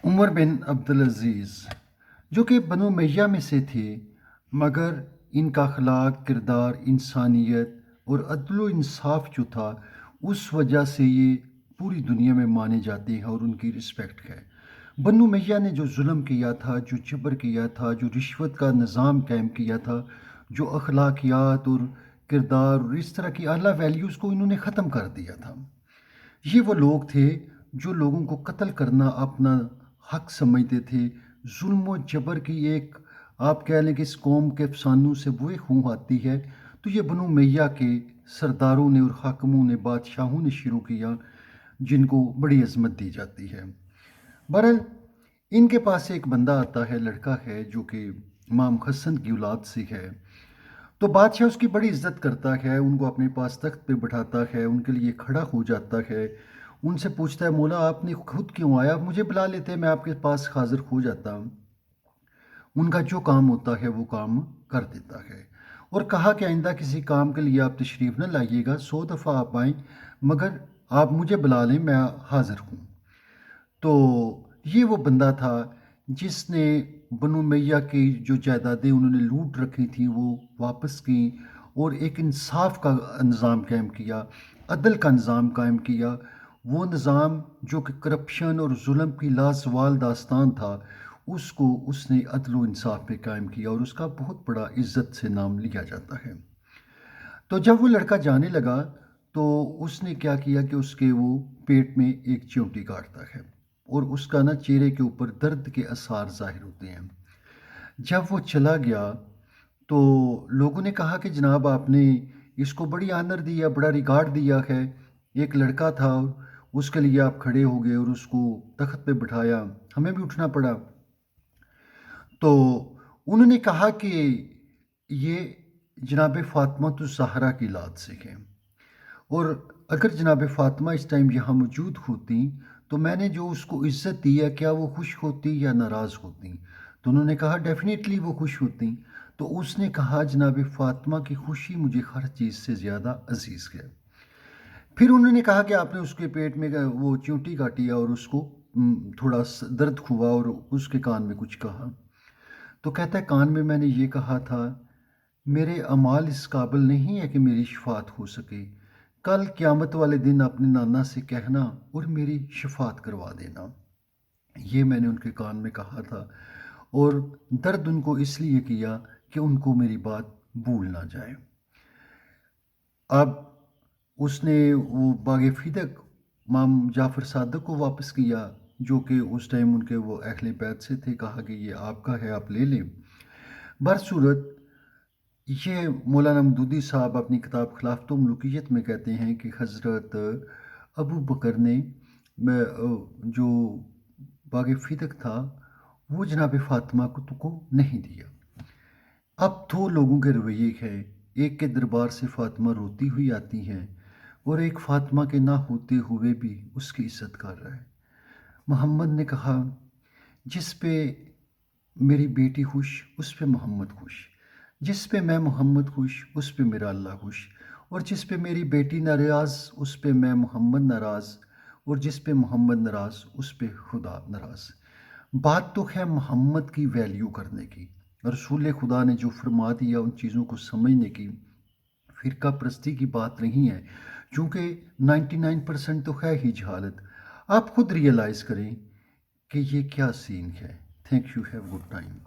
عمر بن عبدالعزیز جو کہ بنو امیہ میں سے تھے، مگر ان کا اخلاق، کردار، انسانیت اور عدل و انصاف جو تھا، اس وجہ سے یہ پوری دنیا میں مانے جاتے ہیں اور ان کی رسپیکٹ ہے۔ بنو امیہ نے جو ظلم کیا تھا، جو جبر کیا تھا، جو رشوت کا نظام قائم کیا تھا، جو اخلاقیات اور کردار اور اس طرح کی اعلیٰ ویلیوز کو انہوں نے ختم کر دیا تھا۔ یہ وہ لوگ تھے جو لوگوں کو قتل کرنا اپنا حق سمجھتے تھے۔ ظلم و جبر کی ایک، آپ کہہ لیں کہ اس قوم کے افسانوں سے وہ خوں آتی ہے، تو یہ بنو امیہ کے سرداروں نے اور حاکموں نے، بادشاہوں نے شروع کیا، جن کو بڑی عظمت دی جاتی ہے۔ بہرحال ان کے پاس ایک بندہ آتا ہے، لڑکا ہے جو کہ امام حسن کی اولاد سے ہے۔ تو بادشاہ اس کی بڑی عزت کرتا ہے، ان کو اپنے پاس تخت پہ بٹھاتا ہے، ان کے لیے کھڑا ہو جاتا ہے، ان سے پوچھتا ہے مولا آپ نے خود کیوں آیا، مجھے بلا لیتے میں آپ کے پاس حاضر ہو جاتا۔ ان کا جو کام ہوتا ہے وہ کام کر دیتا ہے، اور کہا کہ آئندہ کسی کام کے لیے آپ تشریف نہ لائیے گا، 100 دفعہ آپ آئیں مگر آپ مجھے بلا لیں، میں حاضر ہوں۔ تو یہ وہ بندہ تھا جس نے بنو امیہ کی جو جائیدادیں انہوں نے لوٹ رکھی تھیں وہ واپس کیں، اور ایک انصاف کا نظام قائم کیا، عدل کا نظام قائم کیا۔ وہ نظام جو کہ کرپشن اور ظلم کی لازوال داستان تھا، اس کو اس نے عدل و انصاف پہ قائم کیا، اور اس کا بہت بڑا عزت سے نام لیا جاتا ہے۔ تو جب وہ لڑکا جانے لگا تو اس نے کیا کیا کہ اس کے وہ پیٹ میں ایک چیونٹی کاٹتا ہے، اور اس کا نا چہرے کے اوپر درد کے آثار ظاہر ہوتے ہیں۔ جب وہ چلا گیا تو لوگوں نے کہا کہ جناب آپ نے اس کو بڑی آنر دیا، بڑا ریگارڈ دیا ہے، ایک لڑکا تھا، اس کے لیے آپ کھڑے ہو گئے اور اس کو تخت پہ بٹھایا، ہمیں بھی اٹھنا پڑا۔ تو انہوں نے کہا کہ یہ جناب فاطمہ الزہرا کی اولاد سے ہیں، اور اگر جناب فاطمہ اس ٹائم یہاں موجود ہوتی تو میں نے جو اس کو عزت دی ہے، کیا وہ خوش ہوتی یا ناراض ہوتی؟ تو انہوں نے کہا ڈیفینیٹلی وہ خوش ہوتی۔ تو اس نے کہا جناب فاطمہ کی خوشی مجھے ہر چیز سے زیادہ عزیز ہے۔ پھر انہوں نے کہا کہ آپ نے اس کے پیٹ میں وہ چیونٹی کاٹی اور اس کو تھوڑا درد ہوا، اور اس کے کان میں کچھ کہا۔ تو کہتا ہے کان میں نے یہ کہا تھا، میرے اعمال اس قابل نہیں ہے کہ میری شفاعت ہو سکے، کل قیامت والے دن اپنے نانا سے کہنا اور میری شفاعت کروا دینا۔ یہ میں نے ان کے کان میں کہا تھا، اور درد ان کو اس لیے کیا کہ ان کو میری بات بھول نہ جائے۔ اب اس نے وہ باغ فیدق امام جعفر صادق کو واپس کیا، جو کہ اس ٹائم ان کے وہ اہل بیت سے تھے، کہا کہ یہ آپ کا ہے، آپ لے لیں۔ برصورت یہ مولانا مودودی صاحب اپنی کتاب خلافت و ملوکیت میں کہتے ہیں کہ حضرت ابو بکر نے جو باغ فیدق تھا وہ جناب فاطمہ کو نہیں دیا۔ اب دو لوگوں کے رویے ہیں، ایک کے دربار سے فاطمہ روتی ہوئی آتی ہیں، اور ایک فاطمہ کے نہ ہوتے ہوئے بھی اس کی عزت کر رہا ہے۔ محمد نے کہا جس پہ میری بیٹی خوش اس پہ محمد خوش، جس پہ میں محمد خوش اس پہ میرا اللہ خوش، اور جس پہ میری بیٹی ناراض اس پہ میں محمد ناراض، اور جس پہ محمد ناراض اس پہ خدا ناراض۔ بات تو ہے محمد کی ویلیو کرنے کی، رسول خدا نے جو فرما دیا ان چیزوں کو سمجھنے کی، فرقہ پرستی کی بات نہیں ہے، چونکہ 99% تو ہے ہی جہالت۔ آپ خود ریئلائز کریں کہ یہ کیا سین ہے۔ Thank you, have good time.